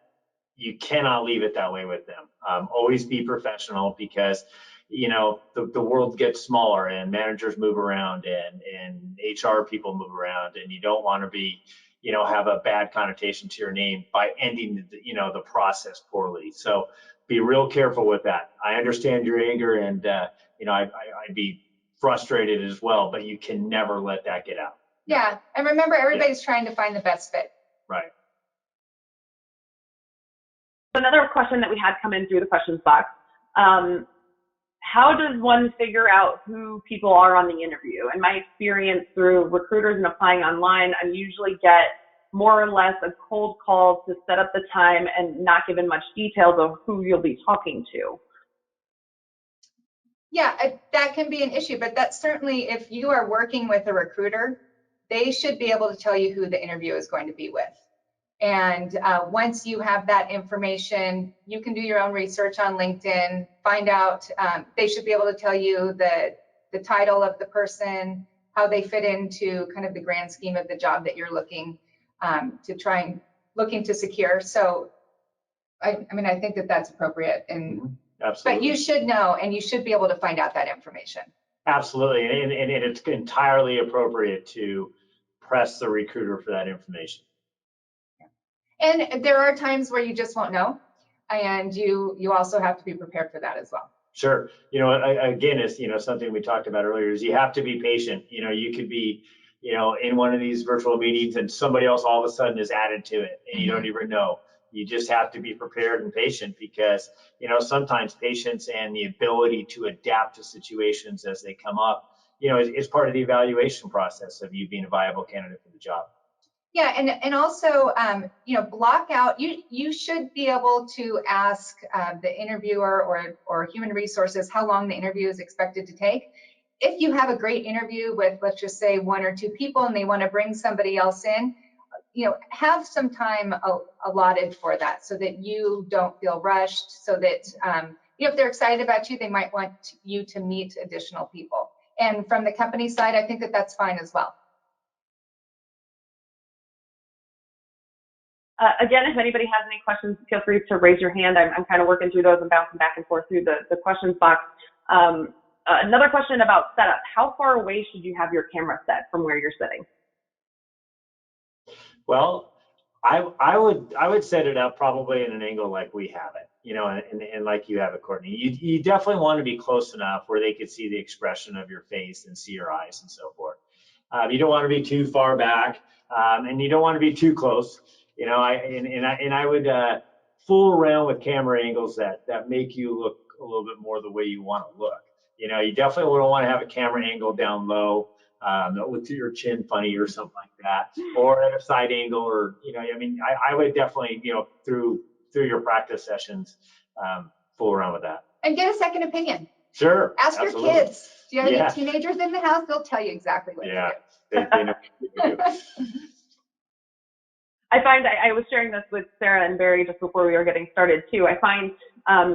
you cannot leave it that way with them. Always be professional, because the world gets smaller and managers move around and HR people move around, and you don't want to be have a bad connotation to your name by ending the process poorly. So be real careful with that. I understand your anger, and I'd be frustrated as well, but you can never let that get out. Yeah, and remember, everybody's trying to find the best fit. Right. Another question that we had come in through the questions box. How does one figure out who people are on the interview? In my experience through recruiters and applying online, I usually get more or less a cold call to set up the time and not given much details of who you'll be talking to. Yeah, that can be an issue, but that's certainly, if you are working with a recruiter, they should be able to tell you who the interview is going to be with. And once you have that information, you can do your own research on LinkedIn, find out, they should be able to tell you the title of the person, how they fit into kind of the grand scheme of the job that you're looking to secure. So, I think that that's appropriate. And Absolutely. But you should know, and you should be able to find out that information. Absolutely, and it's entirely appropriate to press the recruiter for that information. And there are times where you just won't know, and you also have to be prepared for that as well. Sure. Again, it's, something we talked about earlier is you have to be patient. You could be, in one of these virtual meetings and somebody else all of a sudden is added to it and you don't even know. You just have to be prepared and patient because, sometimes patience and the ability to adapt to situations as they come up, is part of the evaluation process of you being a viable candidate for the job. Yeah, and also, block out, you should be able to ask the interviewer or human resources how long the interview is expected to take. If you have a great interview with, let's just say, 1 or 2 people and they want to bring somebody else in, have some time allotted for that so that you don't feel rushed, so that, if they're excited about you, they might want you to meet additional people. And from the company side, I think that that's fine as well. Again, if anybody has any questions, feel free to raise your hand. I'm kind of working through those and bouncing back and forth through the questions box. Another question about setup. How far away should you have your camera set from where you're sitting? Well, I would set it up probably in an angle like we have it, and like you have it, Courtney. You definitely want to be close enough where they could see the expression of your face and see your eyes and so forth. You don't want to be too far back, and you don't want to be too close. I would fool around with camera angles that make you look a little bit more the way you want to look. You definitely don't want to have a camera angle down low, with your chin funny or something like that, or at a side angle, or I would definitely through your practice sessions fool around with that. And get a second opinion. Sure. Ask absolutely. your kids. Do you have any teenagers in the house? They'll tell you exactly what to do. They know what to do. I find I was sharing this with Sarah and Barry just before we were getting started too. I find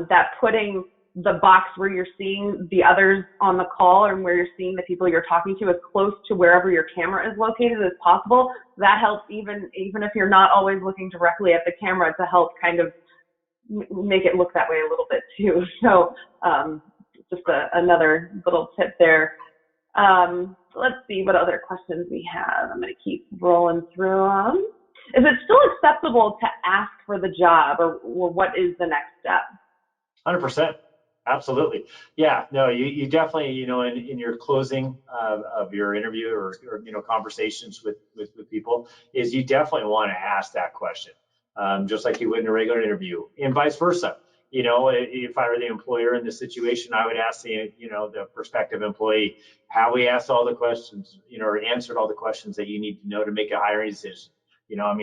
that putting the box where you're seeing the others on the call and where you're seeing the people you're talking to as close to wherever your camera is located as possible, that helps even if you're not always looking directly at the camera, to help kind of make it look that way a little bit too. So just another little tip there. Let's see what other questions we have. I'm going to keep rolling through them. Is it still acceptable to ask for the job, or what is the next step? 100%. Absolutely. Yeah, no, you definitely, in your closing of your interview or conversations with people, is you definitely want to ask that question, just like you would in a regular interview, and vice versa. If I were the employer in this situation, I would ask the prospective employee, have we asked all the questions, or answered all the questions that you need to know to make a hiring decision?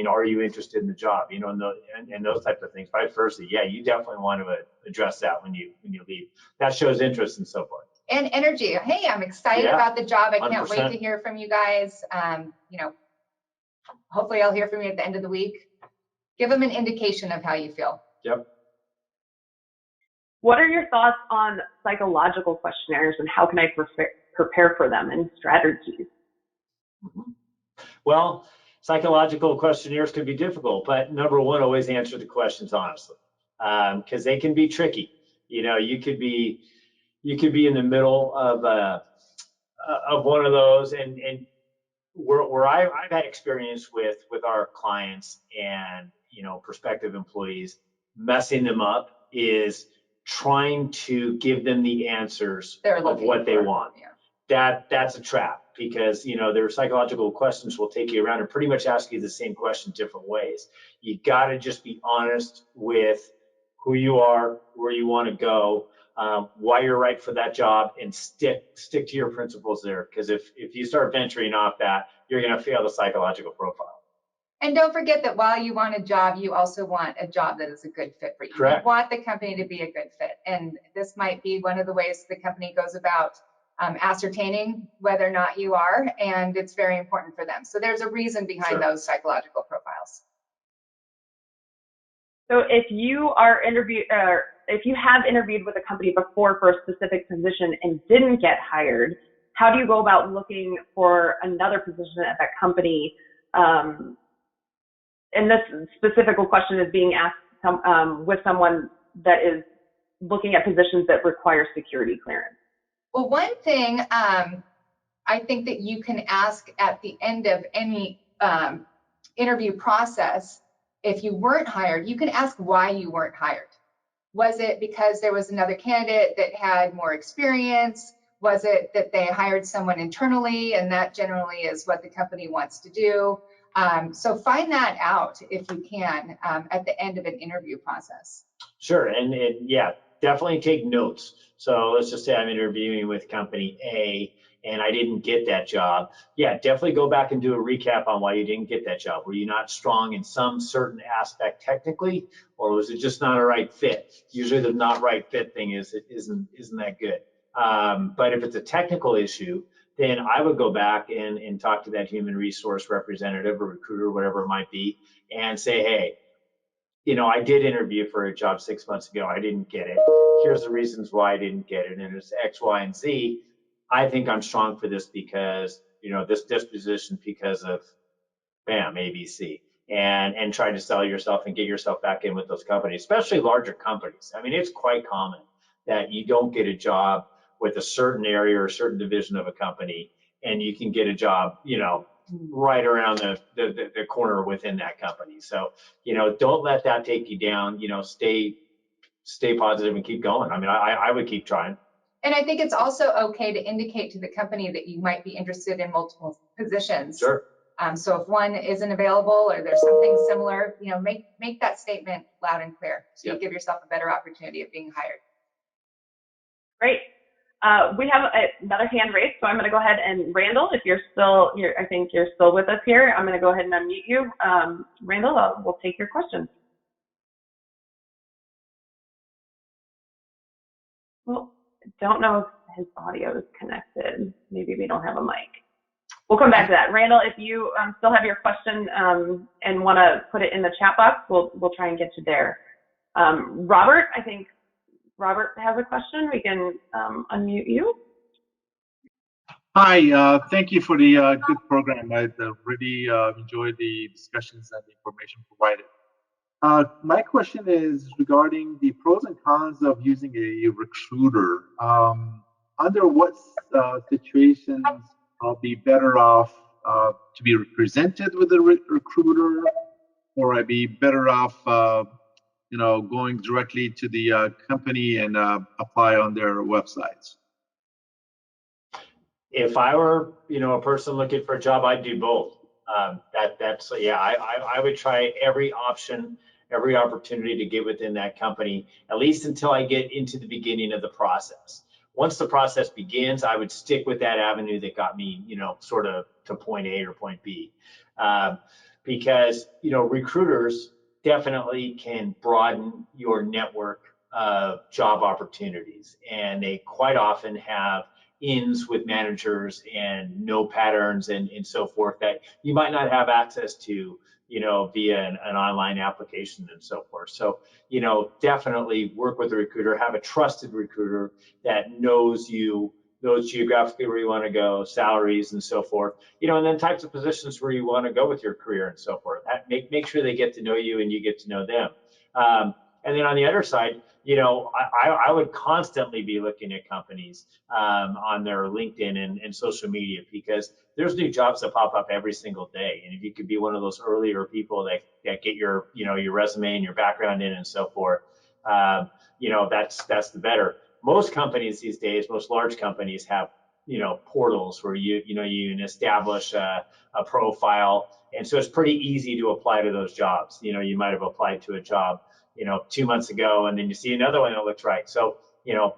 Are you interested in the job? And those types of things. Vice versa. Yeah, you definitely want to address that when you leave. That shows interest and so forth. And energy. Hey, I'm excited about the job. I can't wait to hear from you guys. Hopefully I'll hear from you at the end of the week. Give them an indication of how you feel. Yep. What are your thoughts on psychological questionnaires, and how can I prepare for them, and strategies? Well, psychological questionnaires can be difficult, but number one, always answer the questions honestly, because they can be tricky. You could be in the middle of one of those, and where I've had experience with our clients and prospective employees messing them up is trying to give them the answers of what they want. Yeah. That's a trap, because their psychological questions will take you around and pretty much ask you the same question different ways. You got to just be honest with who you are, where you want to go, why you're right for that job, and stick to your principles there. Because if you start venturing off that, you're going to fail the psychological profile. And don't forget that while you want a job, you also want a job that is a good fit for you. Correct. You want the company to be a good fit. And this might be one of the ways the company goes about ascertaining whether or not you are, and it's very important for them. So there's a reason behind those psychological profiles. So if you are if you have interviewed with a company before for a specific position and didn't get hired, how do you go about looking for another position at that company? And this specific question is being asked with someone that is looking at positions that require security clearance. Well, one thing I think that you can ask at the end of any interview process, if you weren't hired, you can ask why you weren't hired. Was it because there was another candidate that had more experience? Was it that they hired someone internally, and that generally is what the company wants to do? So find that out if you can at the end of an interview process. Sure, and yeah, definitely take notes. So let's just say I'm interviewing with company A and I didn't get that job. Yeah, definitely go back and do a recap on why you didn't get that job. Were you not strong in some certain aspect technically, or was it just not a right fit? Usually the not right fit thing isn't that good. But if it's a technical issue, then I would go back and talk to that human resource representative or recruiter, whatever it might be, and say, hey, I did interview for a job 6 months ago. I didn't get it. Here's the reasons why I didn't get it. And it's X, Y, and Z. I think I'm strong for this because, this disposition because of bam, ABC. And try to sell yourself and get yourself back in with those companies, especially larger companies. I mean, it's quite common that you don't get a job with a certain area or a certain division of a company, and you can get a job, right around the corner within that company. So, don't let that take you down. Stay positive and keep going. I mean, I would keep trying. And I think it's also okay to indicate to the company that you might be interested in multiple positions. Sure. So if one isn't available or there's something similar, make that statement loud and clear, so you give yourself a better opportunity of being hired. Great. We have another hand raised, so I'm going to go ahead and Randall, if you're still here, I think you're still with us here. I'm going to go ahead and unmute you. Randall, we'll take your question. Well, I don't know if his audio is connected. Maybe we don't have a mic. We'll come back to that. Randall, if you still have your question and want to put it in the chat box, we'll try and get you there. Robert, I think Robert has a question. We can unmute you. Hi, thank you for the good program. I really enjoyed the discussions and the information provided. My question is regarding the pros and cons of using a recruiter. Under what situations I'll be better off to be represented with a recruiter, or I'd be better off going directly to the company and apply on their websites? If I were, a person looking for a job, I'd do both. I would try every option, every opportunity to get within that company, at least until I get into the beginning of the process. Once the process begins, I would stick with that avenue that got me, sort of to point A or point B. Because, recruiters definitely can broaden your network of job opportunities. And they quite often have ins with managers and know patterns and so forth that you might not have access to, via an online application and so forth. So, definitely work with a recruiter, have a trusted recruiter that knows you, knows geographically where you want to go, salaries and so forth, and then types of positions where you want to go with your career and so forth. Make sure they get to know you and you get to know them. And then on the other side, you know, I would constantly be looking at companies on their LinkedIn and social media, because there's new jobs that pop up every single day. And if you could be one of those earlier people that get your, you know, your resume and your background in and so forth, you know, that's the better. Most companies these days, most large companies have, you know, portals where you can establish a profile. And so it's pretty easy to apply to those jobs. You know, you might have applied to a job, you know, 2 months ago, and then you see another one that looks right. So, you know,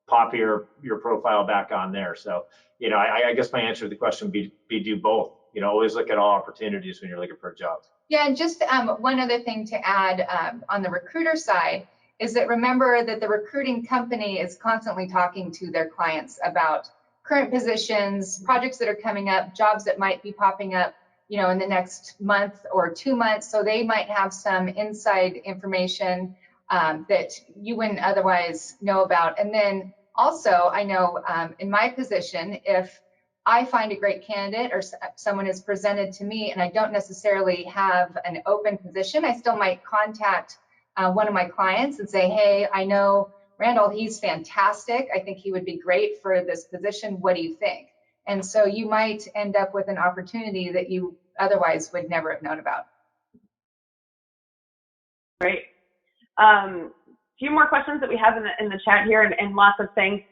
pop your profile back on there. So, you know, I guess my answer to the question would be do both. You know, always look at all opportunities when you're looking for a job. Yeah, and just one other thing to add on the recruiter side is that remember that the recruiting company is constantly talking to their clients about current positions, projects that are coming up, jobs that might be popping up, you know, in the next month or 2 months. So they might have some inside information that you wouldn't otherwise know about. And then also, I know in my position, if I find a great candidate or someone is presented to me and I don't necessarily have an open position, I still might contact one of my clients and say, hey, I know Randall, he's fantastic. I think he would be great for this position. What do you think? And so you might end up with an opportunity that you otherwise would never have known about. Great. Few more questions that we have in the chat here, and lots of thanks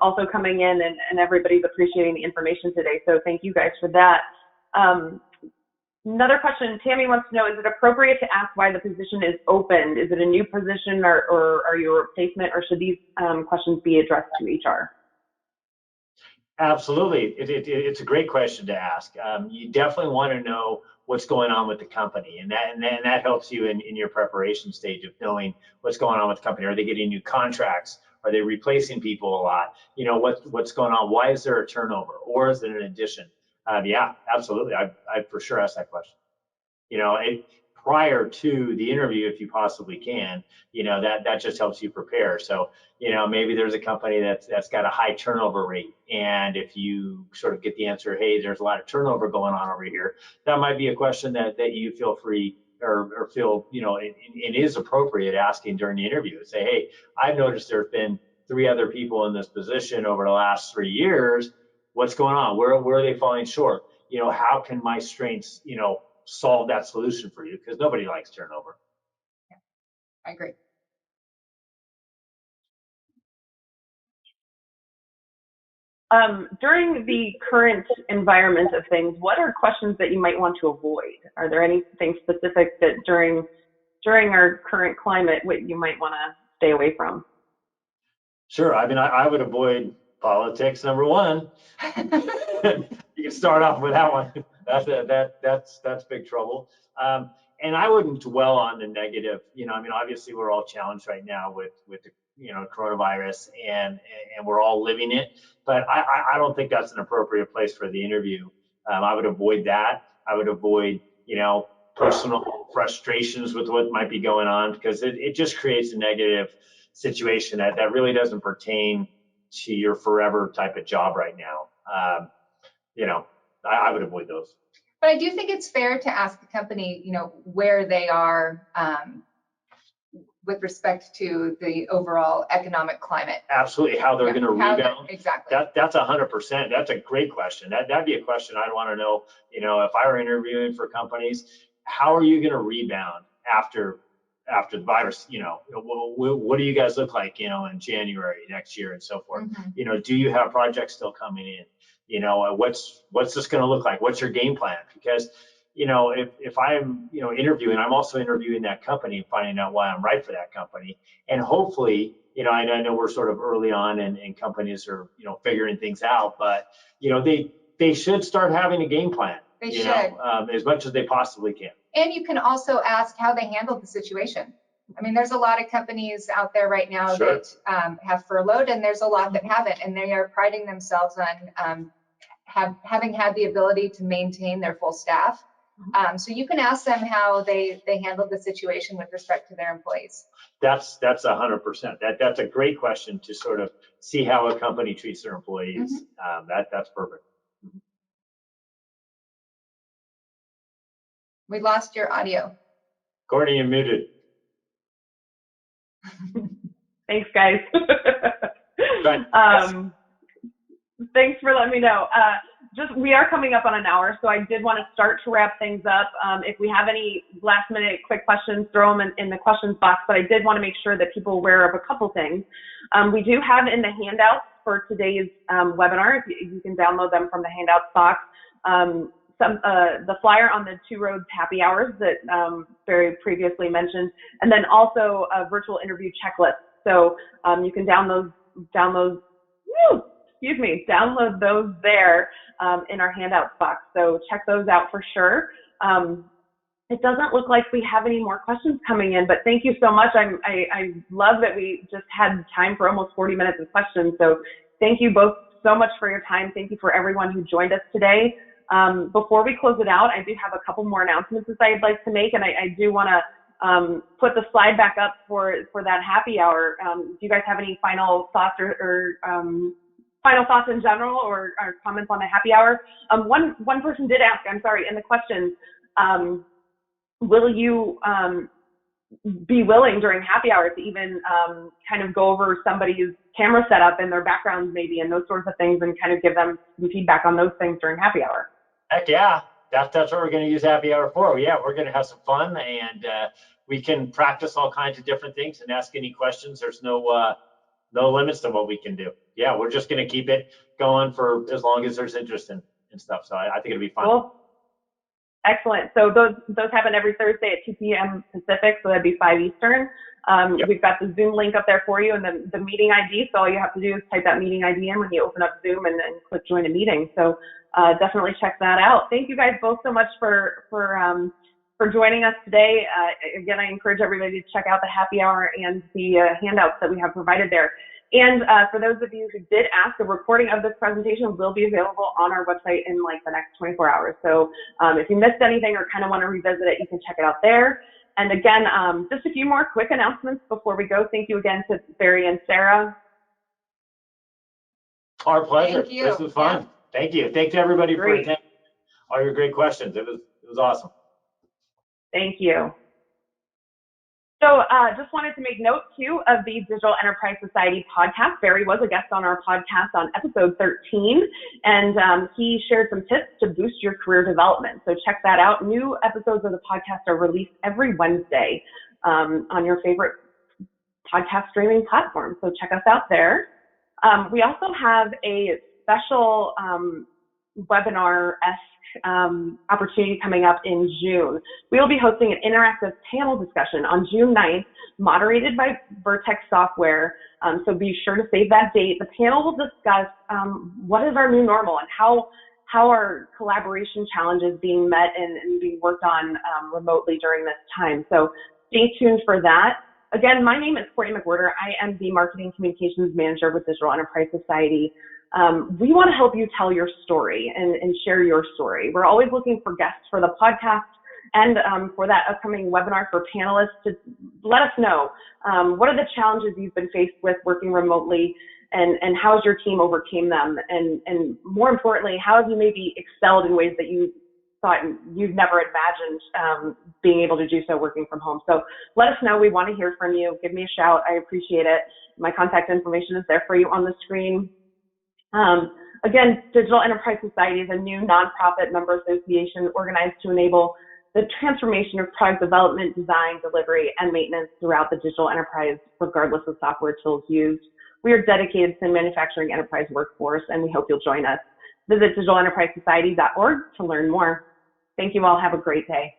also coming in, and everybody's appreciating the information today. So thank you guys for that. Another question, Tammy wants to know, is it appropriate to ask why the position is open? Is it a new position, or are you a replacement, or should these questions be addressed to HR? Absolutely. It's a great question to ask. You definitely want to know what's going on with the company, and that helps you in your preparation stage of knowing what's going on with the company. Are they getting new contracts? Are they replacing people a lot? You know, what's going on? Why is there a turnover, or is it an addition? Yeah, absolutely. I'd for sure ask that question. You know, prior to the interview, if you possibly can, you know, that just helps you prepare. So, you know, maybe there's a company that's got a high turnover rate, and if you sort of get the answer, hey, there's a lot of turnover going on over here, that might be a question that you feel free or feel, you know, it is appropriate asking during the interview. Say, hey, I've noticed there's been 3 other people in this position over the last 3 years. What's going on? Where are they falling short? You know, how can my strengths, you know, solve that solution for you? Because nobody likes turnover. Yeah, I agree. During the current environment of things, what are questions that you might want to avoid? Are there anything specific that during our current climate, what you might want to stay away from? Sure. I mean, I would avoid politics, number one. You can start off with that one. That's big trouble. And I wouldn't dwell on the negative. You know, I mean, obviously we're all challenged right now with the, you know, coronavirus, and we're all living it. But I don't think that's an appropriate place for the interview. I would avoid that. I would avoid, you know, personal frustrations with what might be going on, because it just creates a negative situation that really doesn't pertain to your forever type of job right now. You know, I would avoid those. But I do think it's fair to ask the company, you know, where they are with respect to the overall economic climate. Absolutely, how they're going to rebound. Exactly. That's 100%. That's a great question. That'd be a question I'd want to know. You know, if I were interviewing for companies, how are you going to rebound after the virus? You know, what do you guys look like, you know, in January next year and so forth? Mm-hmm. You know, do you have projects still coming in? You know, what's this going to look like? What's your game plan? Because, you know, if I'm, you know, interviewing, I'm also interviewing that company and finding out why I'm right for that company. And hopefully, you know, I know we're sort of early on and companies are, you know, figuring things out, but, you know, they should start having a game plan. They should. As much as they possibly can. And you can also ask how they handled the situation. I mean, there's a lot of companies out there right now Sure. that have furloughed, and there's a lot that haven't, and they are priding themselves on having had the ability to maintain their full staff. So you can ask them how they handled the situation with respect to their employees. That's 100%. That's a great question to sort of see how a company treats their employees. Mm-hmm. That's perfect. Mm-hmm. We lost your audio. Courtney, you're muted. Thanks, guys. Thanks for letting me know. We are coming up on an hour, so I did want to start to wrap things up. If we have any last minute quick questions, throw them in the questions box, but I did want to make sure that people are aware of a couple things. We do have in the handouts for today's webinar, you can download them from the handouts box, the flyer on the Two Roads happy hours that Barry previously mentioned, and then also a virtual interview checklist. So you can download those there in our handouts box. So check those out for sure. It doesn't look like we have any more questions coming in, but thank you so much. I love that we just had time for almost 40 minutes of questions. So thank you both so much for your time. Thank you for everyone who joined us today. Before we close it out, I do have a couple more announcements that I'd like to make, and I do want to put the slide back up for that happy hour. Do you guys have any final thoughts or final thoughts in general or comments on the happy hour? One person did ask, I'm sorry, in the questions, will you be willing during happy hour to even kind of go over somebody's camera setup and their backgrounds maybe and those sorts of things and kind of give them some feedback on those things during happy hour? Heck yeah, that's what we're going to use happy hour for. Yeah, we're going to have some fun, and we can practice all kinds of different things and ask any questions. There's no limits to what we can do. Yeah, we're just going to keep it going for as long as there's interest in stuff. So I think it'll be fun. Cool. Excellent. So those happen every Thursday at 2 p.m. Pacific, so that'd be 5 Eastern. Yep. We've got the Zoom link up there for you, and then the meeting ID. So all you have to do is type that meeting ID in when you open up Zoom and click join a meeting. So definitely check that out. Thank you guys both so much for joining us today. Again, I encourage everybody to check out the happy hour and the handouts that we have provided there. And for those of you who did ask, the recording of this presentation will be available on our website in like the next 24 hours. So if you missed anything or kind of want to revisit it, you can check it out there. And again, just a few more quick announcements before we go. Thank you again to Barry and Sarah. Our pleasure. Thank you. This was fun. Yeah. Thank you. Thank you everybody for attending. All your great questions. It was awesome. Thank you. So just wanted to make note too of the Digital Enterprise Society podcast. Barry was a guest on our podcast on episode 13, and he shared some tips to boost your career development. So check that out. New episodes of the podcast are released every Wednesday on your favorite podcast streaming platform. So check us out there. We also have a special webinar-esque opportunity coming up in June. We will be hosting an interactive panel discussion on June 9th, moderated by Vertex Software. So be sure to save that date. The panel will discuss what is our new normal and how are collaboration challenges being met and being worked on remotely during this time. So stay tuned for that. Again, my name is Courtney McWhirter. I am the Marketing Communications Manager with Digital Enterprise Society. We want to help you tell your story and share your story. We're always looking for guests for the podcast and for that upcoming webinar for panelists to let us know what are the challenges you've been faced with working remotely and how has your team overcame them, and more importantly, how have you maybe excelled in ways that you thought you've never imagined being able to do so working from home. So let us know. We want to hear from you. Give me a shout. I appreciate it. My contact information is there for you on the screen. Again, Digital Enterprise Society is a new nonprofit member association organized to enable the transformation of product development, design, delivery, and maintenance throughout the digital enterprise, regardless of software tools used. We are dedicated to the manufacturing enterprise workforce, and we hope you'll join us. Visit digitalenterprisesociety.org to learn more. Thank you all. Have a great day.